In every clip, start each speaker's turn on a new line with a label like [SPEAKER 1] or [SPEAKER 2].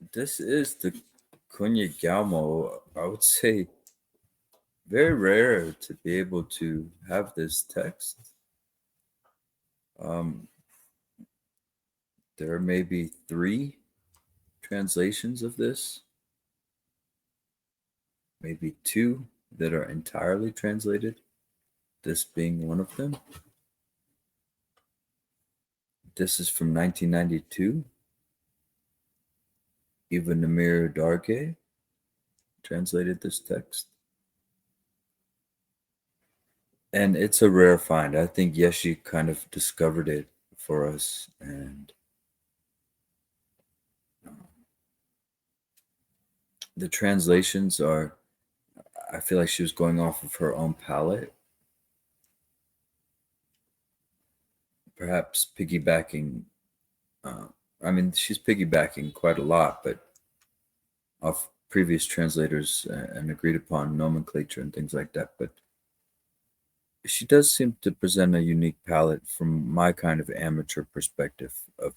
[SPEAKER 1] This is the Galmo. I would say very rare to be able to have this text. Um, there may be three translations of this, maybe two that are entirely translated, this being one of them. This is from 1992. Even Neumaier-Dargyay translated this text. And it's a rare find. I think Yeshi kind of discovered it for us. And the translations are, I feel like she was going off of her own palette. Perhaps piggybacking, she's piggybacking quite a lot, but off previous translators and agreed upon nomenclature and things like that. But she does seem to present a unique palette from my kind of amateur perspective of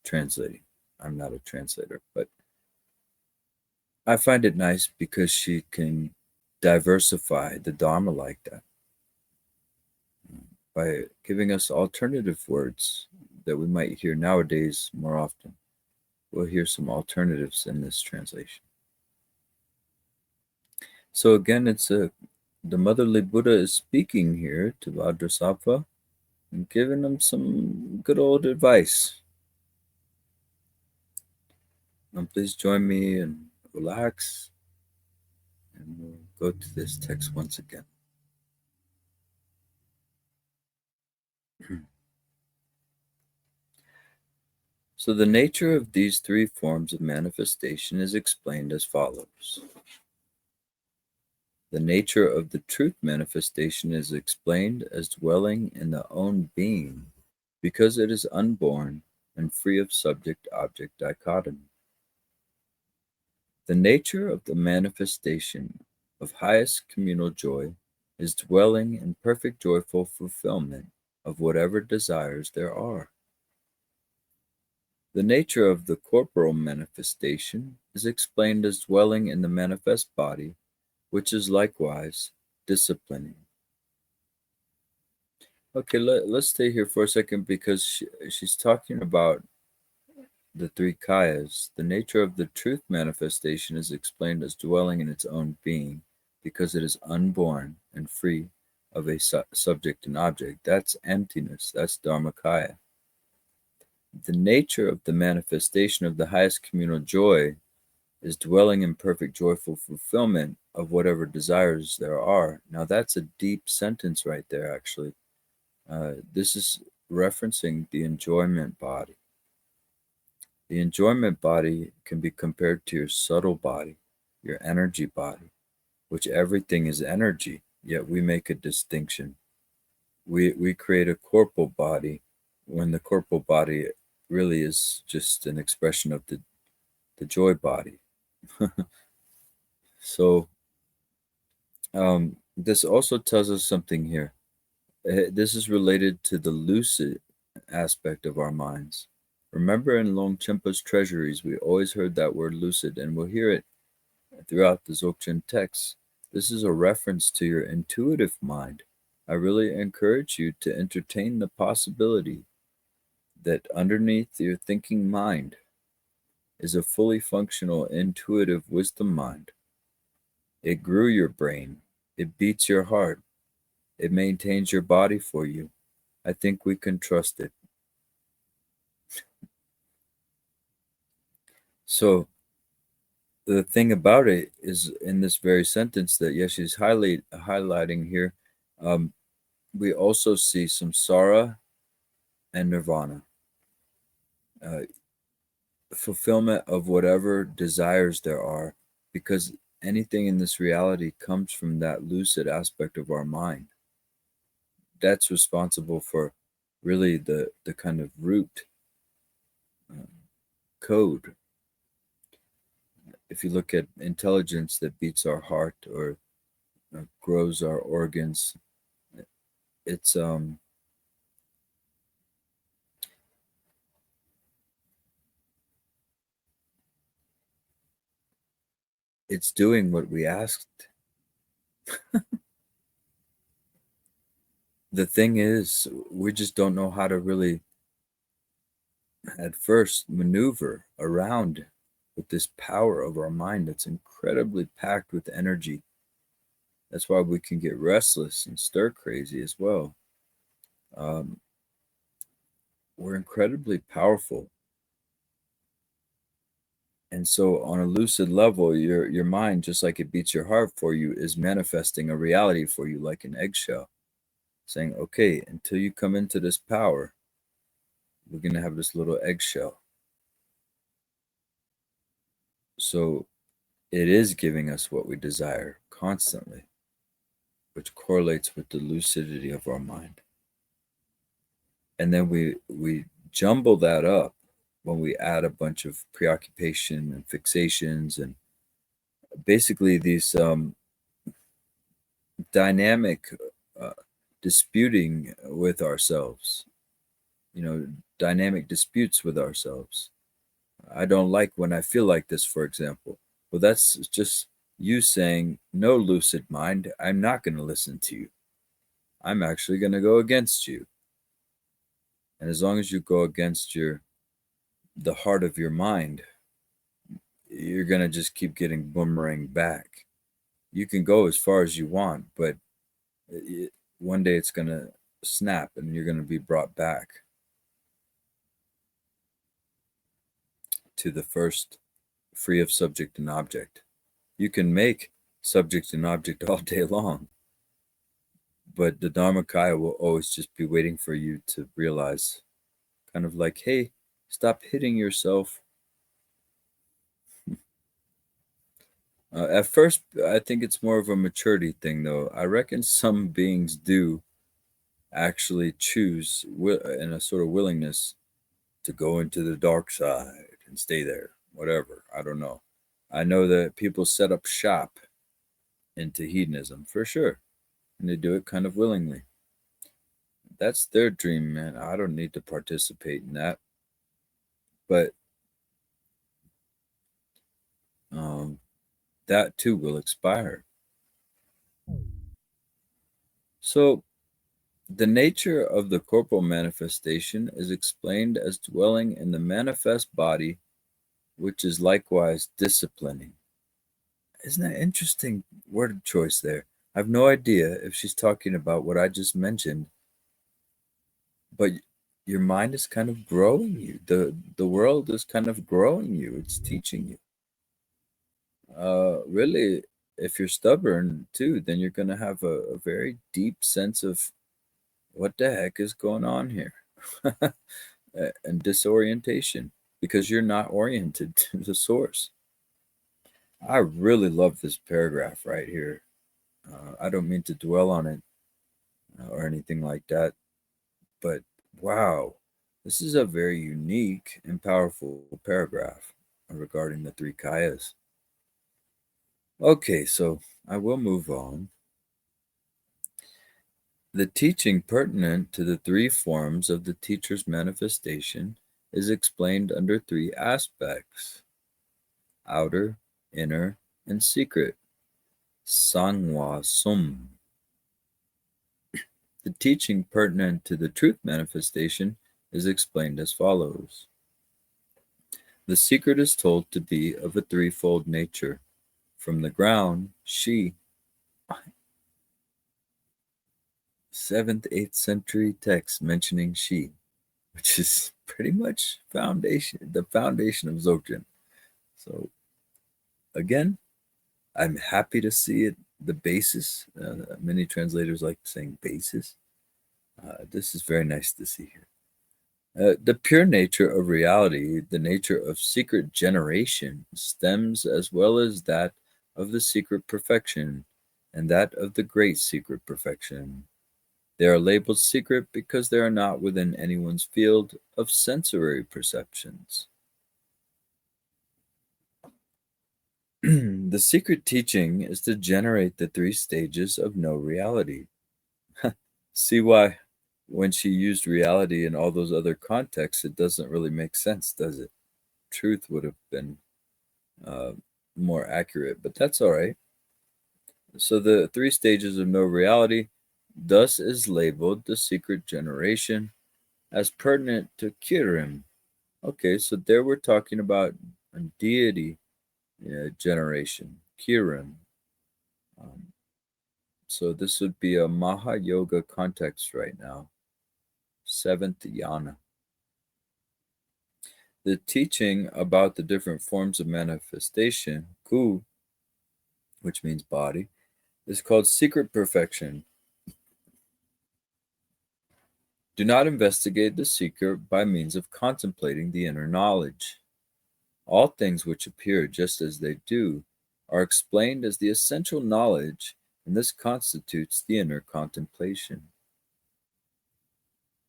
[SPEAKER 1] translating. I'm not a translator, but I find it nice because she can diversify the Dharma like that by giving us alternative words that we might hear nowadays more often. We'll hear some alternatives in this translation. So again, the motherly Buddha is speaking here to Vajrasattva and giving him some good old advice. And please join me and relax, and we'll go to this text once again. So the nature of these three forms of manifestation is explained as follows. The nature of the truth manifestation is explained as dwelling in the own being, because it is unborn and free of subject-object dichotomy. The nature of the manifestation of highest communal joy is dwelling in perfect joyful fulfillment of whatever desires there are. The nature of the corporal manifestation is explained as dwelling in the manifest body, which is likewise disciplining. Okay, let's stay here for a second because she's talking about the three kayas. The nature of the truth manifestation is explained as dwelling in its own being because it is unborn and free of a subject and object. That's emptiness. That's Dharmakaya. The nature of the manifestation of the highest communal joy is dwelling in perfect joyful fulfillment of whatever desires there are. Now that's a deep sentence right there, actually. This is referencing the enjoyment body. The enjoyment body can be compared to your subtle body, your energy body, which everything is energy, yet we make a distinction. We create a corporal body when the corporal body really is just an expression of the joy body. So this also tells us something here. This is related to the lucid aspect of our minds. Remember in Longchenpa's treasuries, we always heard that word lucid, and we'll hear it throughout the Dzogchen texts. This is a reference to your intuitive mind. I really encourage you to entertain the possibility that underneath your thinking mind is a fully functional intuitive wisdom mind. It grew your brain. It beats your heart. It maintains your body for you. I think we can trust it. So the thing about it is, in this very sentence that Yeshi's highlighting here, we also see samsara and nirvana. Fulfillment of whatever desires there are, because anything in this reality comes from that lucid aspect of our mind. That's responsible for really the kind of root code. If you look at intelligence that beats our heart or grows our organs, it's it's doing what we asked. The thing is, we just don't know how to really, at first, maneuver around with this power of our mind that's incredibly packed with energy. That's why we can get restless and stir crazy as well. Um, we're incredibly powerful. And so on a lucid level, your mind, just like it beats your heart for you, is manifesting a reality for you like an eggshell, saying, okay, until you come into this power, we're going to have this little eggshell. So it is giving us what we desire constantly, which correlates with the lucidity of our mind. And then we jumble that up when we add a bunch of preoccupation and fixations and basically these dynamic uh, disputing with ourselves, dynamic disputes with ourselves. I don't like when I feel like this, for example. Well, that's just you saying, no, lucid mind, I'm not going to listen to you. I'm actually going to go against you. And as long as you go against the heart of your mind, you're going to just keep getting boomerang back. You can go as far as you want, but one day it's going to snap and you're going to be brought back to the first, free of subject and object. You can make subject and object all day long, but the Dharmakaya will always just be waiting for you to realize, kind of like, hey, stop hitting yourself. At first, I think it's more of a maturity thing, though. I reckon some beings do actually choose, in a sort of willingness, to go into the dark side and stay there, whatever. I don't know. I know that people set up shop into hedonism for sure, and they do it kind of willingly. That's their dream, man. I don't need to participate in that. But that too will expire. So, the nature of the corporal manifestation is explained as dwelling in the manifest body, which is likewise disciplining. Isn't that interesting word choice there? I have no idea if she's talking about what I just mentioned, but your mind is kind of growing you. The world is kind of growing you. It's teaching you. Really, if you're stubborn too, then you're going to have a very deep sense of what the heck is going on here and disorientation because you're not oriented to the source. I really love this paragraph right here. I don't mean to dwell on it or anything like that, but wow, this is a very unique and powerful paragraph regarding the three kayas. Okay, so I will move on. The teaching pertinent to the three forms of the teacher's manifestation is explained under three aspects: outer, inner, and secret. Sangwa Sum. The teaching pertinent to the truth manifestation is explained as follows. The secret is told to be of a threefold nature. From the ground, she, 7th, 8th century text mentioning she, which is pretty much the foundation of Dzogchen. So again, I'm happy to see it, the basis. Many translators like saying basis. This is very nice to see here. The pure nature of reality, the nature of secret generation, stems as well as that of the secret perfection and that of the great secret perfection. They are labeled secret because they are not within anyone's field of sensory perceptions. The secret teaching is to generate the three stages of no reality. See why when she used reality in all those other contexts, it doesn't really make sense, does it? Truth would have been more accurate, but that's all right. So the three stages of no reality thus is labeled the secret generation as pertinent to Kirim. Okay, so there we're talking about a deity generation, Kirim. Um, so this would be a Maha Yoga context right now, seventh yana. The teaching about the different forms of manifestation, Ku, which means body, is called secret perfection. Do not investigate the secret by means of contemplating the inner knowledge. All things which appear just as they do are explained as the essential knowledge, and this constitutes the inner contemplation.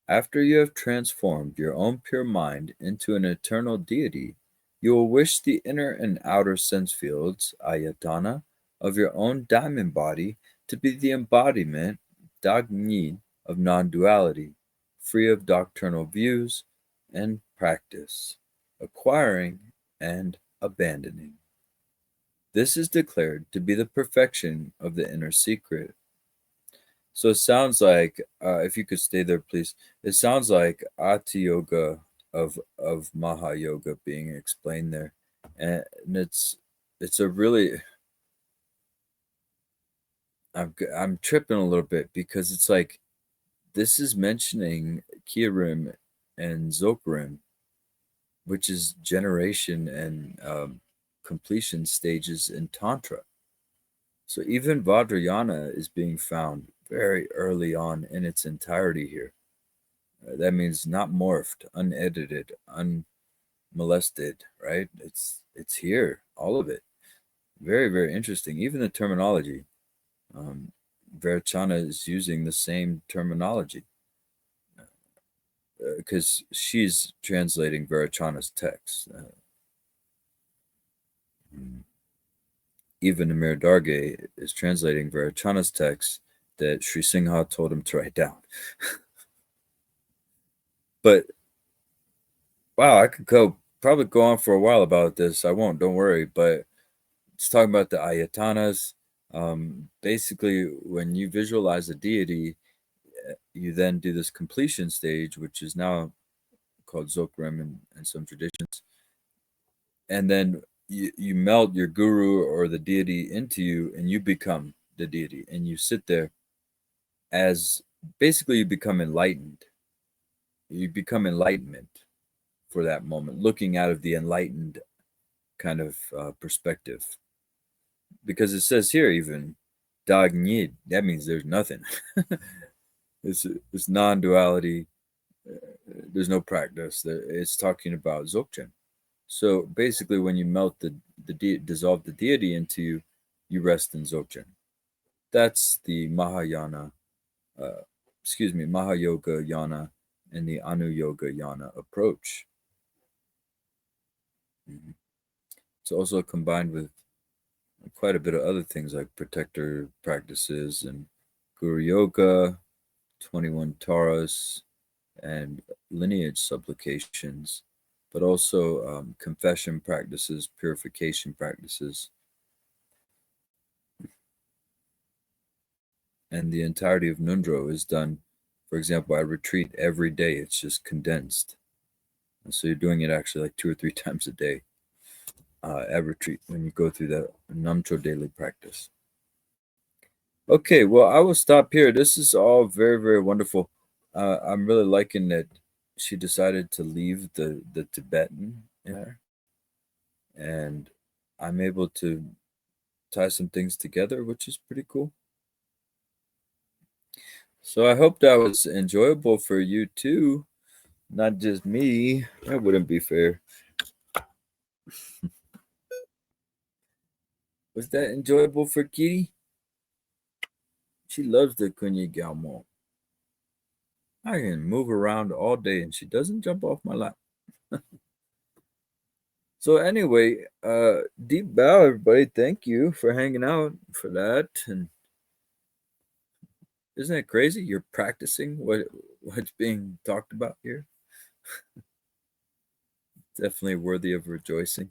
[SPEAKER 1] After you have transformed your own pure mind into an eternal deity, you will wish the inner and outer sense fields, ayatana, of your own diamond body to be the embodiment, dagni, of non duality, free of doctrinal views and practice, acquiring and abandoning. This is declared to be the perfection of the inner secret. So it sounds like, if you could stay there, please. It sounds like Ati Yoga of Maha Yoga being explained there, and it's a really I'm tripping a little bit because it's like this is mentioning Kirim and Zokrim, which is generation and completion stages in Tantra. So even Vajrayana is being found very early on in its entirety here. That means not morphed, unedited, unmolested, right? It's here, all of it. Very, very interesting. Even the terminology. Um, Verachana is using the same terminology because she's translating Verachana's text. Even Neumaier-Dargyay is translating Verachana's text that Sri Singha told him to write down. But wow, I could probably go on for a while about this. I won't, don't worry. But it's talking about the ayatanas. Basically, when you visualize a deity, you then do this completion stage, which is now called Zokram in some traditions. And then you melt your guru or the deity into you, and you become the deity. And you sit there as basically you become enlightened. You become enlightenment for that moment, looking out of the enlightened kind of perspective. Because it says here, even Dag Nid, that means there's nothing. It's non-duality. There's no practice. It's talking about Dzogchen. So basically, when you melt dissolve the deity into you, you rest in Dzogchen. That's the Mahayana, Mahayoga Yana and the Anuyoga Yana approach. Mhm. It's also combined with quite a bit of other things like protector practices and Guru Yoga, 21 Taras, and lineage supplications, but also confession practices, purification practices. And the entirety of Nundro is done, for example, at retreat every day. It's just condensed. And so you're doing it actually like 2 or 3 times a day at retreat when you go through the Namcho daily practice. Okay, well, I will stop here. This is all very, very wonderful. I'm really liking that she decided to leave the Tibetan in there, and I'm able to tie some things together, which is pretty cool. So I hope that was enjoyable for you too, not just me. That wouldn't be fair. Was that enjoyable for Kitty? She loves the Kunyi Galmo. I can move around all day and she doesn't jump off my lap. So anyway, deep bow, everybody. Thank you for hanging out for that. And isn't it crazy? You're practicing what's being talked about here. Definitely worthy of rejoicing.